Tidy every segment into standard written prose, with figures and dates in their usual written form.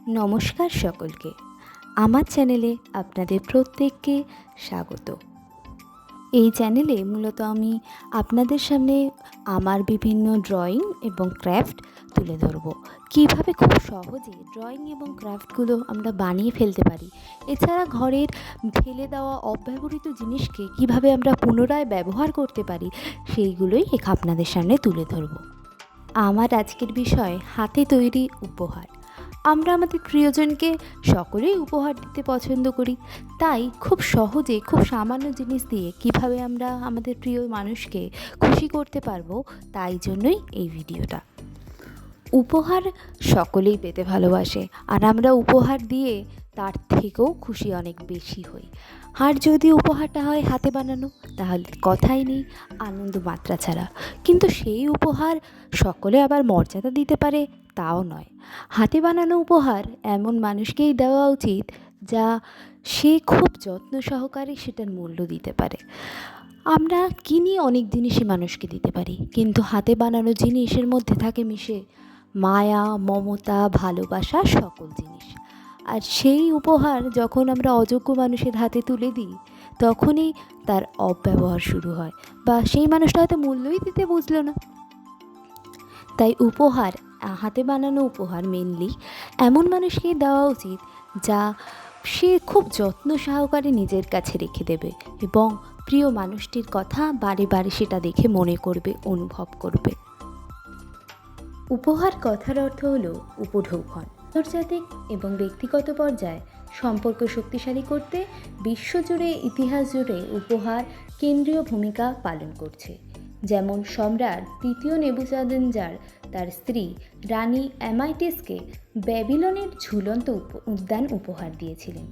নমস্কার সকলকে। আমার চ্যানেলে আপনাদের প্রত্যেককে স্বাগত। এই চ্যানেলে মূলত আমি আপনাদের সামনে আমার বিভিন্ন ড্রয়িং এবং ক্রাফট তুলে ধরব। কীভাবে খুব সহজে ড্রয়িং এবং ক্রাফটগুলো আমরা বানিয়ে ফেলতে পারি, এছাড়া ঘরের ফেলে দেওয়া অব্যবহৃত জিনিসকে কিভাবে আমরা পুনরায় ব্যবহার করতে পারি, সেইগুলোই আপনাদের সামনে তুলে ধরব। আমার আজকের বিষয় হাতে তৈরি উপহার। আমরা আমাদের প্রিয়জনকে সকলেই উপহার দিতে পছন্দ করি, তাই খুব সহজে খুব সামান্য জিনিস দিয়ে কিভাবে আমরা আমাদের প্রিয় মানুষকে খুশি করতে পারবো, তাই জন্যই এই ভিডিওটা। উপহার সকলেই পেতে ভালোবাসে, আর আমরা উপহার দিয়ে তার থেকেও খুশি অনেক বেশি হই। আর যদি উপহারটা হয় হাতে বানানো, তাহলে কথাই নেই, আনন্দ মাত্রা ছাড়া। কিন্তু সেই উপহার সকলে আবার মর্যাদা দিতে পারে তাও নয়। হাতে বানানো উপহার এমন মানুষকেই দেওয়া উচিত যা সে খুব যত্ন সহকারে সেটার মূল্য দিতে পারে। আমরা কিনে অনেক জিনিসই মানুষকে দিতে পারি, কিন্তু হাতে বানানো জিনিসের মধ্যে থাকে মিশে মায়া, মমতা, ভালোবাসা, সকল জিনিস। আর সেই উপহার যখন আমরা অযোগ্য মানুষের হাতে তুলে দিই, তখনই তার অপব্যবহার শুরু হয়, বা সেই মানুষটা হয়তো মূল্যই দিতে বুঝলো না। তাই উপহার, হাতে বানানো উপহার মেনলি এমন মানুষকেই দেওয়া উচিত যা সে খুব যত্ন সহকারে নিজের কাছে রেখে দেবে, এবং প্রিয় মানুষটির কথা বারে বারে সেটা দেখে মনে করবে, অনুভব করবে। উপহার কথার অর্থ হলো উপঢৌকন। আন্তর্জাতিক এবং ব্যক্তিগত পর্যায়ে সম্পর্ক শক্তিশালী করতে বিশ্বজুড়ে, ইতিহাস জুড়ে উপহার কেন্দ্রীয় ভূমিকা পালন করছে। যেমন সম্রাট তৃতীয় নেবুজারদান তার স্ত্রী রানী অ্যামাইটিসকে ব্যাবিলনের ঝুলন্ত উদ্যান উপহার দিয়েছিলেন,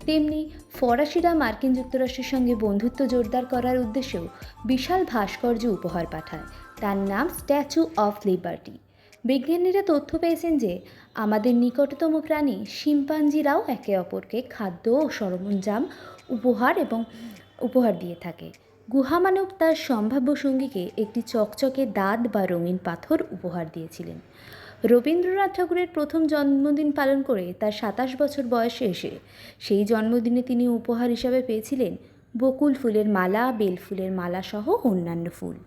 তেমনি ফরাসিরা মার্কিন যুক্তরাষ্ট্রের সঙ্গে বন্ধুত্ব জোরদার করার উদ্দেশ্যেও বিশাল ভাস্কর্য উপহার পাঠায়, তার নাম স্ট্যাচু অফ লিবার্টি। বিজ্ঞানীরা তথ্য পেয়েছেন যে আমাদের নিকটতম প্রাণী শিম্পাঞ্জিরাও একে অপরকে খাদ্য ও সরঞ্জাম উপহার দিয়ে থাকে। গুহামানব তার সম্ভাব্য সঙ্গীকে একটি চকচকে দাঁত বা রঙিন পাথর উপহার দিয়েছিলেন। রবীন্দ্রনাথ ঠাকুরের প্রথম জন্মদিন পালন করে তার 27 বছর বয়সে এসে সেই জন্মদিনে তিনি উপহার হিসাবে পেয়েছিলেন বকুল ফুলের মালা, বেল ফুলের মালা সহ অন্যান্য ফুল।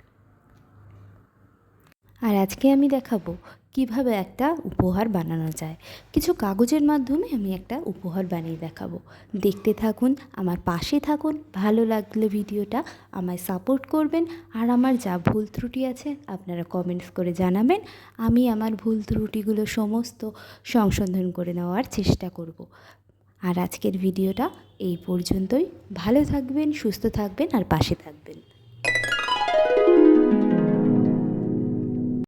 আর আজকে আমি দেখাবো কিভাবে একটা উপহার বানানো যায়। কিছু কাগজের মাধ্যমে আমি একটা উপহার বানিয়ে দেখাবো। দেখতে থাকুন, আমার পাশে থাকুন। ভালো লাগলে ভিডিওটা আমায় সাপোর্ট করবেন, আর আমার যা ভুল ত্রুটি আছে আপনারা কমেন্টস করে জানাবেন। আমি আমার ভুল ত্রুটিগুলো সমস্ত সংশোধন করে নেওয়ার চেষ্টা করব। আর আজকের ভিডিওটা এই পর্যন্তই। ভালো থাকবেন, সুস্থ থাকবেন, আর পাশে থাকবেন।